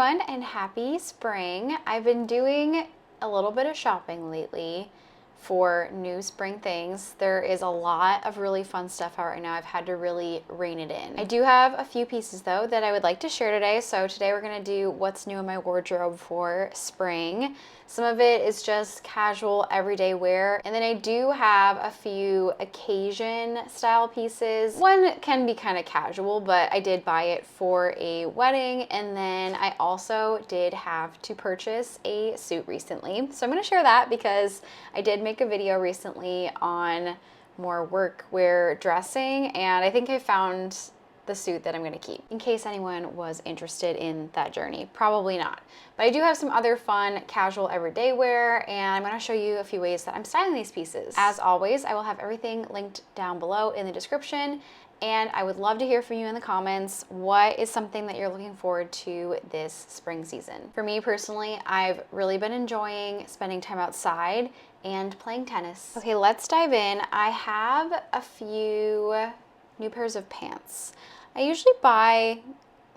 everyone, and happy spring. I've been doing a little bit of shopping lately for new spring things. There is a lot of really fun stuff out right now. I've had to really rein it in. I do have a few pieces though that I would like to share today. So today we're gonna do what's new in my wardrobe for spring. Some of it is just casual everyday wear. And then I do have a few occasion style pieces. One can be kind of casual, but I did buy it for a wedding. And then I also did have to purchase a suit recently. So I'm gonna share that because I did make a video recently on more workwear dressing, and I think I found the suit that I'm gonna keep, in case anyone was interested in that journey. Probably not. But I do have some other fun casual everyday wear, and I'm gonna show you a few ways that I'm styling these pieces. As always, I will have everything linked down below in the description, and I would love to hear from you in the comments. What is something that you're looking forward to this spring season? For me personally, I've really been enjoying spending time outside and playing tennis. Okay, let's dive in. I have a few new pairs of pants. I usually buy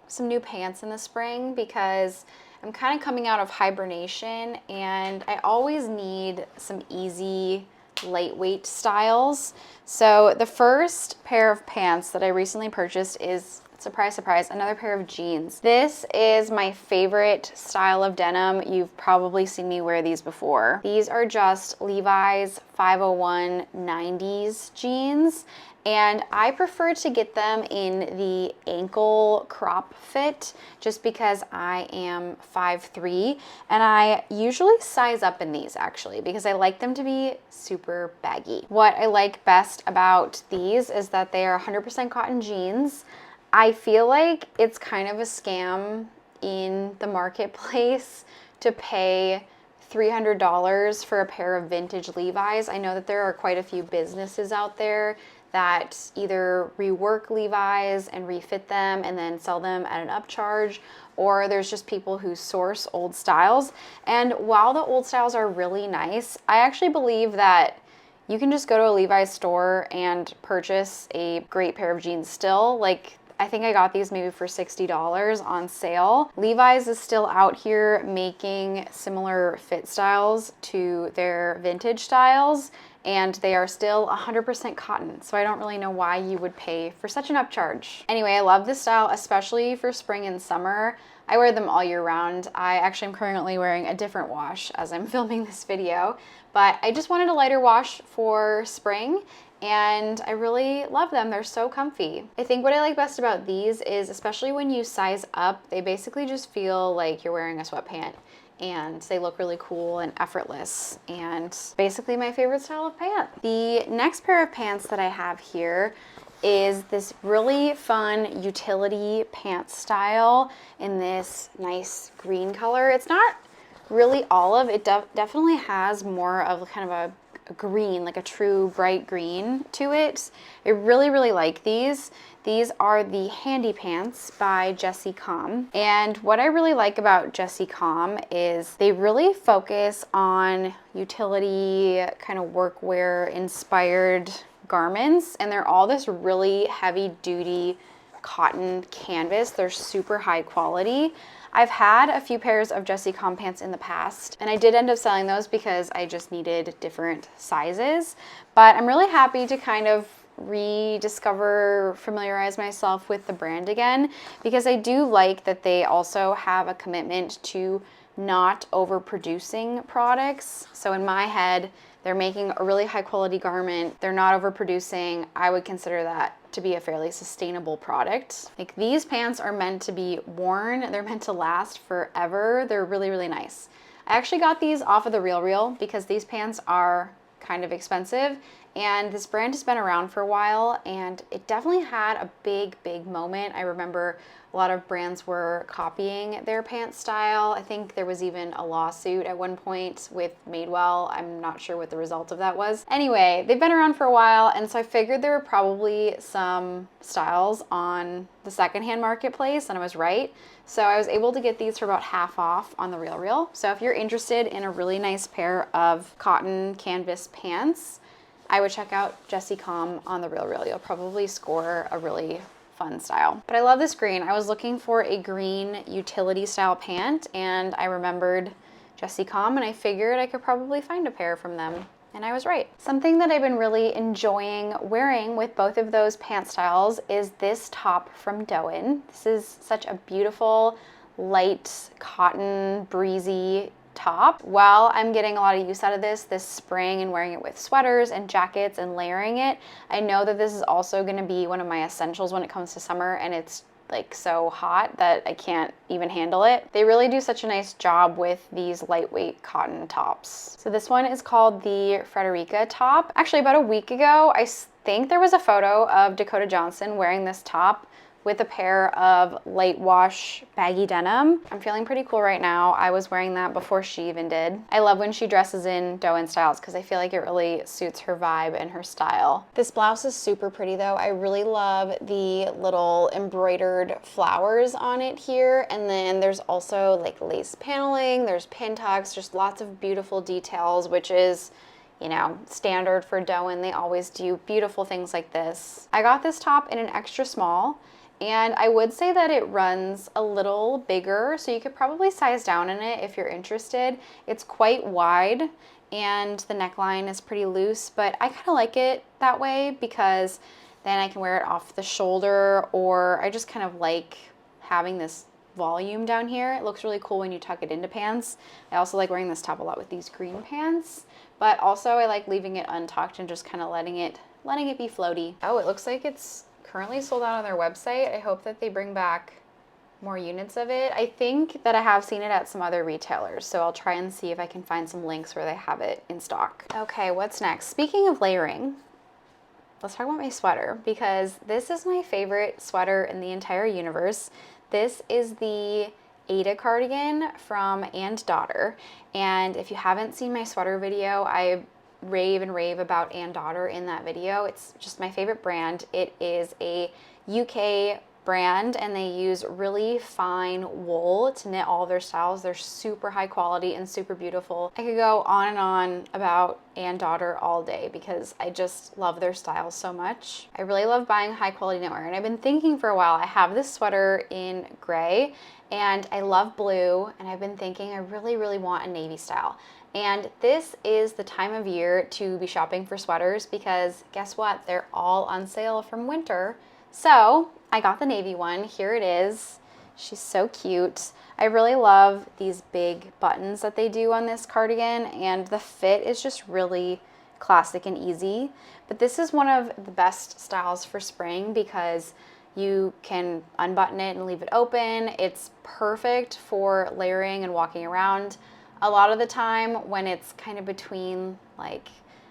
some new pants in the spring because I'm kind of coming out of hibernation and I always need some easy, lightweight styles. So the first pair of pants that I recently purchased is, surprise, surprise, another pair of jeans. This is my favorite style of denim. You've probably seen me wear these before. These are just Levi's 501 90s jeans, and I prefer to get them in the ankle crop fit just because I am 5'3", and I usually size up in these actually because I like them to be super baggy. What I like best about these is that they are 100% cotton jeans. I feel like it's kind of a scam in the marketplace to pay $300 for a pair of vintage Levi's. I know that there are quite a few businesses out there that either rework Levi's and refit them and then sell them at an upcharge, or there's just people who source old styles. And while the old styles are really nice, I actually believe that you can just go to a Levi's store and purchase a great pair of jeans still. Like, I think I got these maybe for $60 on sale. Levi's is still out here making similar fit styles to their vintage styles, and they are still 100% cotton. So I don't really know why you would pay for such an upcharge. Anyway, I love this style, especially for spring and summer. I wear them all year round. I actually am currently wearing a different wash as I'm filming this video, but I just wanted a lighter wash for spring, and I really love them. They're so comfy. I think what I like best about these is, especially when you size up, they basically just feel like you're wearing a sweatpant, and they look really cool and effortless, and basically my favorite style of pant. The next pair of pants that I have here is this really fun utility pants style in this nice green color. It's not really olive. It definitely has more of kind of a green, like a true bright green to it. I really, really like these. These are the Handy Pants by Kamm. And what I really like about Kamm is they really focus on utility kind of workwear inspired garments, and they're all this really heavy duty cotton canvas. They're super high quality. I've had a few pairs of Kamm pants in the past, and I did end up selling those because I just needed different sizes. But I'm really happy to kind of rediscover, familiarize myself with the brand again, because I do like that they also have a commitment to not overproducing products. So in my head, they're making a really high quality garment. They're not overproducing. I would consider that to be a fairly sustainable product. Like, these pants are meant to be worn. They're meant to last forever. They're really, really nice. I actually got these off of the RealReal because these pants are kind of expensive, and this brand has been around for a while, and it definitely had a big moment. I remember a lot of brands were copying their pant style. I think there was even a lawsuit at one point with Madewell. I'm not sure what the result of that was. Anyway, they've been around for a while, and so I figured there were probably some styles on the secondhand marketplace, and I was right. So I was able to get these for about half off on the RealReal. So if you're interested in a really nice pair of cotton canvas pants, I would check out Kamm on the RealReal. You'll probably score a really fun style. But I love this green. I was looking for a green utility style pant and I remembered Jessie Kamm and I figured I could probably find a pair from them. And I was right. Something that I've been really enjoying wearing with both of those pant styles is this top from Doen. This is such a beautiful, light, cotton, breezy top. While I'm getting a lot of use out of this spring and wearing it with sweaters and jackets and layering it, I know that this is also gonna be one of my essentials when it comes to summer, and it's like so hot that I can't even handle it. They really do such a nice job with these lightweight cotton tops. So this one is called the Frederica top. Actually, about a week ago, I think there was a photo of Dakota Johnson wearing this top with a pair of light wash baggy denim. I'm feeling pretty cool right now. I was wearing that before she even did. I love when she dresses in Doen styles because I feel like it really suits her vibe and her style. This blouse is super pretty though. I really love the little embroidered flowers on it here. And then there's also like lace paneling, there's pin tucks, just lots of beautiful details, which is, you know, standard for Doen. They always do beautiful things like this. I got this top in an extra small. And I would say that it runs a little bigger, so you could probably size down in it if you're interested. It's quite wide and the neckline is pretty loose, but I kind of like it that way because then I can wear it off the shoulder, or I just kind of like having this volume down here. It looks really cool when you tuck it into pants. I also like wearing this top a lot with these green pants, but also I like leaving it untucked and just kind of letting it be floaty. Oh, it looks like it's currently sold out on their website. I hope that they bring back more units of it. I think that I have seen it at some other retailers, so I'll try and see if I can find some links where they have it in stock. Okay, what's next? Speaking of layering, let's talk about my sweater, because this is my favorite sweater in the entire universe. This is the Ada cardigan from And Daughter, and if you haven't seen my sweater video, I rave and rave about And Daughter in that video. It's just my favorite brand. It is a UK brand and they use really fine wool to knit all of their styles. They're super high quality and super beautiful. I could go on and on about And Daughter all day because I just love their styles so much. I really love buying high quality knitwear, and I've been thinking for a while. I have this sweater in gray and I love blue, and I've been thinking I really want a navy style. And this is the time of year to be shopping for sweaters because guess what? They're all on sale from winter. So I got the navy one. Here it is. She's so cute. I really love these big buttons that they do on this cardigan, and the fit is just really classic and easy. But this is one of the best styles for spring because you can unbutton it and leave it open. It's perfect for layering and walking around. A lot of the time when it's kind of between like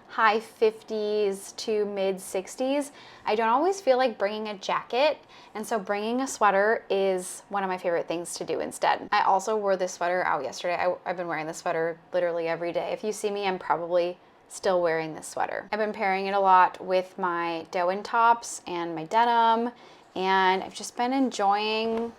high 50s to mid 60s, I don't always feel like bringing a jacket, and so bringing a sweater is one of my favorite things to do instead. I also wore this sweater out yesterday. I've been wearing this sweater literally every day. If you see me, I'm probably still wearing this sweater. I've been pairing it a lot with my Doen tops and my denim, and I've just been enjoying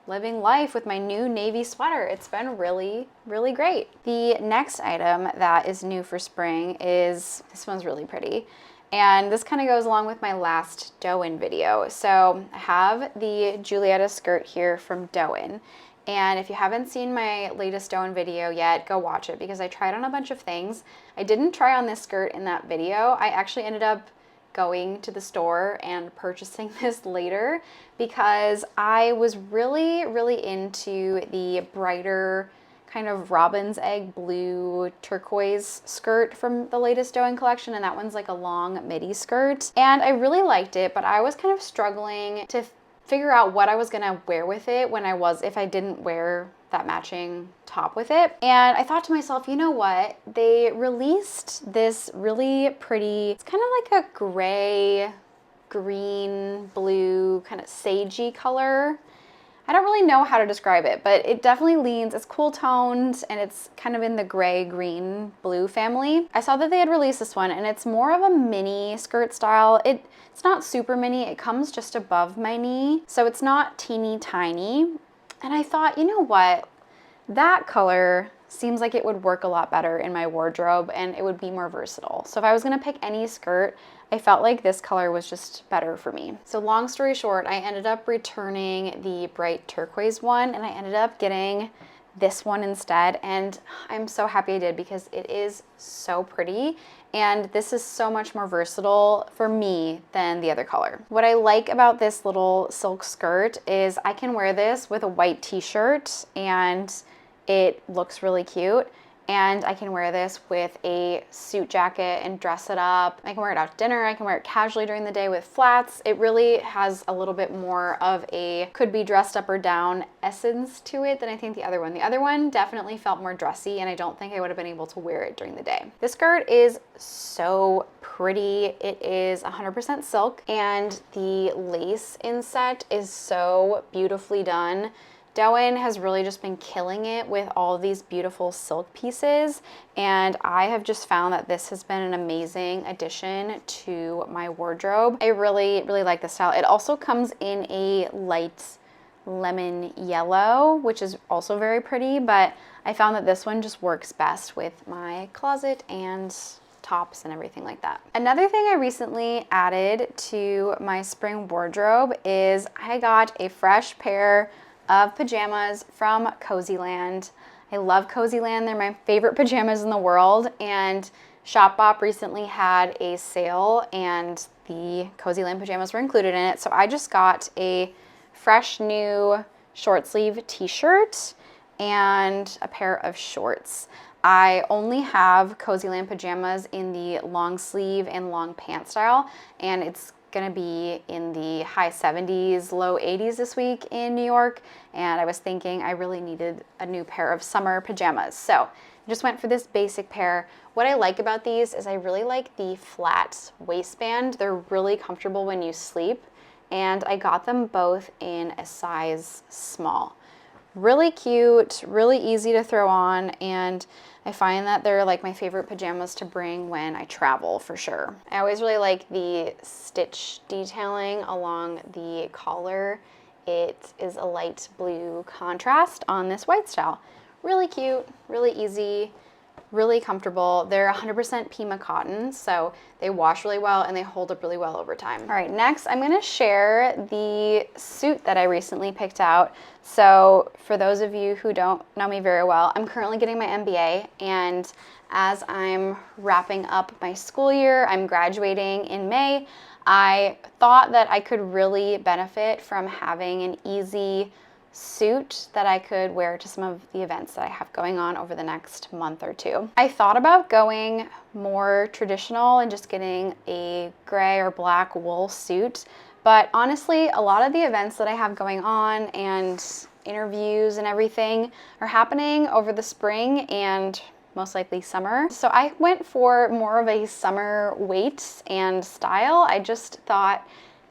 living life with my new navy sweater. It's been really great. The next item that is new for spring is, this one's really pretty. And this kind of goes along with my last Doen video. So I have the Giulietta skirt here from Doen. And if you haven't seen my latest Doen video yet, go watch it because I tried on a bunch of things. I didn't try on this skirt in that video. I actually ended up going to the store and purchasing this later because I was really into the brighter kind of robin's egg blue turquoise skirt from the latest Doen collection, and that one's like a long midi skirt, and I really liked it, but I was kind of struggling to figure out what I was gonna wear with it if I didn't wear that matching top with it. And I thought to myself, you know what? They released this really pretty, it's kind of like a gray, green, blue, kind of sagey color. I don't really know how to describe it, but it definitely leans, it's cool toned, and it's kind of in the gray, green, blue family. I saw that they had released this one, and it's more of a mini skirt style. It's not super mini, it comes just above my knee, so it's not teeny tiny. And I thought, you know what? That color seems like it would work a lot better in my wardrobe and it would be more versatile. So if I was gonna pick any skirt, I felt like this color was just better for me. So long story short, I ended up returning the bright turquoise one and I ended up getting this one instead, and I'm so happy I did because it is so pretty and this is so much more versatile for me than the other color. What I like about this little silk skirt is I can wear this with a white t-shirt and it looks really cute. And I can wear this with a suit jacket and dress it up. I can wear it out to dinner. I can wear it casually during the day with flats. It really has a little bit more of a could be dressed up or down essence to it than I think the other one. The other one definitely felt more dressy and I don't think I would have been able to wear it during the day. This skirt is so pretty. It is 100% silk and the lace inset is so beautifully done. Doen has really just been killing it with all of these beautiful silk pieces, and I have just found that this has been an amazing addition to my wardrobe. I really, really like this style. It also comes in a light lemon yellow, which is also very pretty, but I found that this one just works best with my closet and tops and everything like that. Another thing I recently added to my spring wardrobe is I got a fresh pair of pajamas from Cozyland. I love Cozyland. They're my favorite pajamas in the world, and Shopbop recently had a sale and the Cozyland pajamas were included in it. So I just got a fresh new short sleeve t-shirt and a pair of shorts. I only have Cozyland pajamas in the long sleeve and long pant style, and it's gonna be in the high 70s, low 80s this week in New York, and I was thinking I really needed a new pair of summer pajamas. So I just went for this basic pair. What I like about these is I really like the flat waistband. They're really comfortable when you sleep, and I got them both in a size small. Really cute, really easy to throw on, and I find that they're like my favorite pajamas to bring when I travel for sure. I always really like the stitch detailing along the collar. It is a light blue contrast on this white style. Really cute, really easy, really comfortable. They're 100% Pima cotton, so they wash really well and they hold up really well over time. All right, next I'm gonna share the suit that I recently picked out. So for those of you who don't know me very well, I'm currently getting my MBA, and as I'm wrapping up my school year, I'm graduating in May, I thought that I could really benefit from having an easy suit that I could wear to some of the events that I have going on over the next month or two. I thought about going more traditional and just getting a gray or black wool suit, but honestly, a lot of the events that I have going on and interviews and everything are happening over the spring and most likely summer. So I went for more of a summer weight and style. I just thought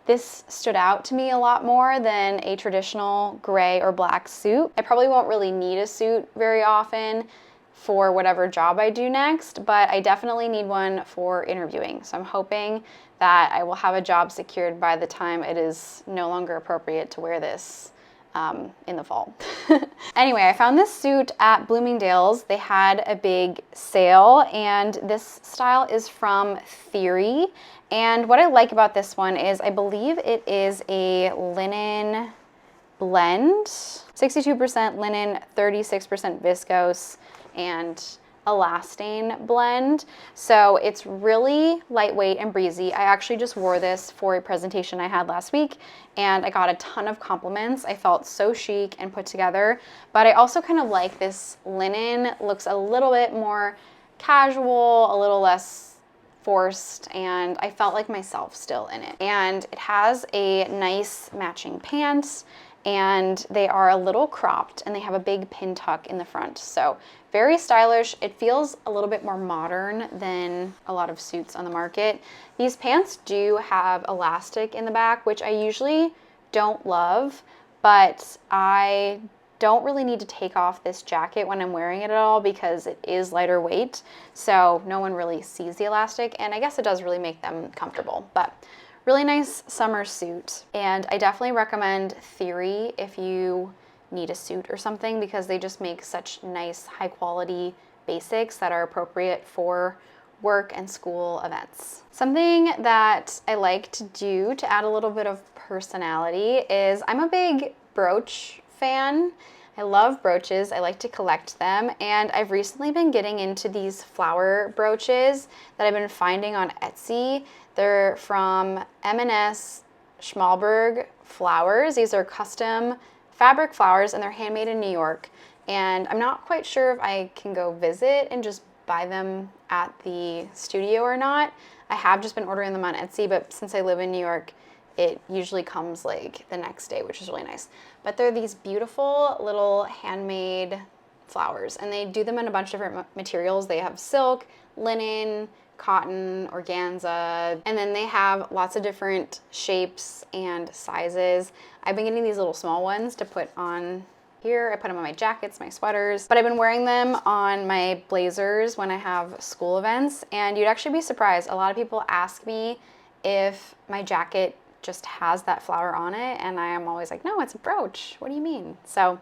this stood out to me a lot more than a traditional gray or black suit. I probably won't really need a suit very often for whatever job I do next, but I definitely need one for interviewing. So I'm hoping that I will have a job secured by the time it is no longer appropriate to wear this in the fall. Anyway, I found this suit at Bloomingdale's. They had a big sale, and this style is from Theory. And what I like about this one is I believe it is a linen blend, 62% linen, 36% viscose, and elastane blend. So it's really lightweight and breezy. I actually just wore this for a presentation I had last week, and I got a ton of compliments. I felt so chic and put together, but I also kind of like this linen. Looks a little bit more casual, a little less forced, and I felt like myself still in it. And it has a nice matching pants, and they are a little cropped, and they have a big pin tuck in the front. So very stylish. It feels a little bit more modern than a lot of suits on the market. These pants do have elastic in the back, which I usually don't love, but I don't really need to take off this jacket when I'm wearing it at all because it is lighter weight, so no one really sees the elastic, and I guess it does really make them comfortable. But really nice summer suit, and I definitely recommend Theory if you need a suit or something, because they just make such nice, high quality basics that are appropriate for work and school events. Something that I like to do to add a little bit of personality is I'm a big brooch fan. I love brooches. I like to collect them, and I've recently been getting into these flower brooches that I've been finding on Etsy. They're from M&S Schmalberg Flowers. These are custom fabric flowers, and they're handmade in New York. And I'm not quite sure if I can go visit and just buy them at the studio or not. I have just been ordering them on Etsy, but since I live in New York, it usually comes like the next day, which is really nice. But they're these beautiful little handmade flowers, and they do them in a bunch of different materials. They have silk, linen, cotton, organza, and then they have lots of different shapes and sizes. I've been getting these little small ones to put on here. I put them on my jackets, my sweaters, but I've been wearing them on my blazers when I have school events, and you'd actually be surprised. A lot of people ask me if my jacket just has that flower on it, and I am always like, no, it's a brooch. What do you mean? So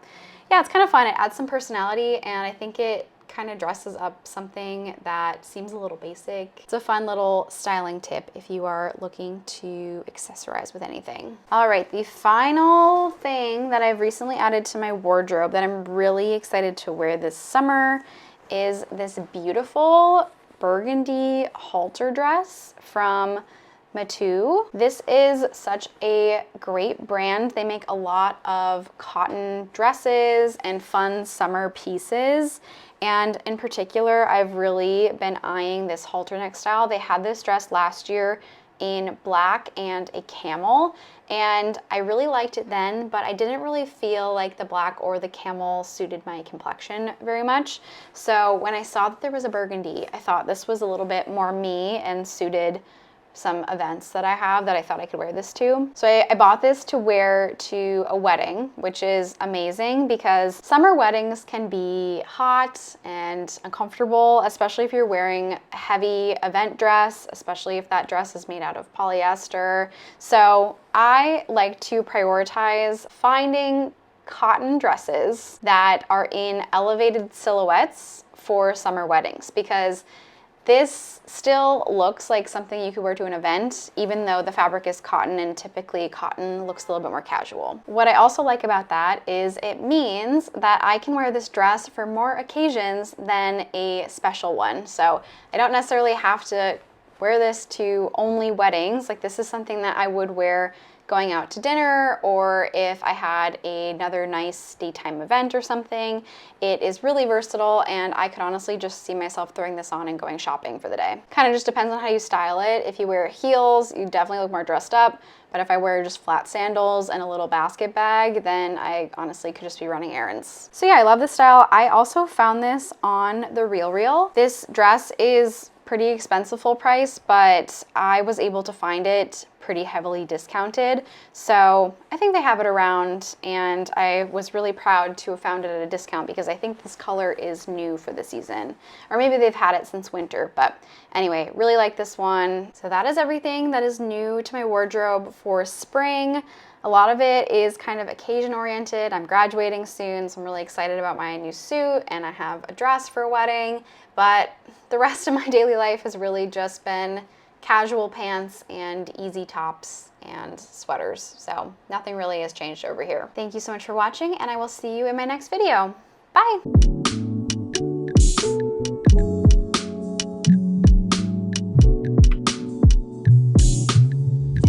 yeah, it's kind of fun. It adds some personality, and I think it kind of dresses up something that seems a little basic. It's a fun little styling tip if you are looking to accessorize with anything. All right, the final thing that I've recently added to my wardrobe that I'm really excited to wear this summer is this beautiful burgundy halter dress from Matteau. This is such a great brand. They make a lot of cotton dresses and fun summer pieces. And in particular, I've really been eyeing this halter neck style. They had this dress last year in black and a camel, and I really liked it then, but I didn't really feel like the black or the camel suited my complexion very much. So when I saw that there was a burgundy, I thought this was a little bit more me and suited some events that I have that I thought I could wear this to. So I bought this to wear to a wedding, which is amazing because summer weddings can be hot and uncomfortable, especially if you're wearing a heavy event dress, especially if that dress is made out of polyester. So I like to prioritize finding cotton dresses that are in elevated silhouettes for summer weddings, because this still looks like something you could wear to an event, even though the fabric is cotton, and typically cotton looks a little bit more casual. What I also like about that is it means that I can wear this dress for more occasions than a special one. So I don't necessarily have to wear this to only weddings. Like, this is something that I would wear going out to dinner, or if I had another nice daytime event or something. It is really versatile, and I could honestly just see myself throwing this on and going shopping for the day. Kind of just depends on how you style it. If you wear heels, you definitely look more dressed up, but if I wear just flat sandals and a little basket bag, then I honestly could just be running errands. So yeah, I love this style. I also found this on the RealReal. This dress is pretty expensive full price, but I was able to find it pretty heavily discounted. So I think they have it around, and I was really proud to have found it at a discount because I think this color is new for the season, or maybe they've had it since winter, but anyway, really like this one. So that is everything that is new to my wardrobe for spring. A lot of it is kind of occasion oriented. I'm graduating soon, so I'm really excited about my new suit, and I have a dress for a wedding, but the rest of my daily life has really just been casual pants and easy tops and sweaters. So nothing really has changed over here. Thank you so much for watching, and I will see you in my next video. Bye.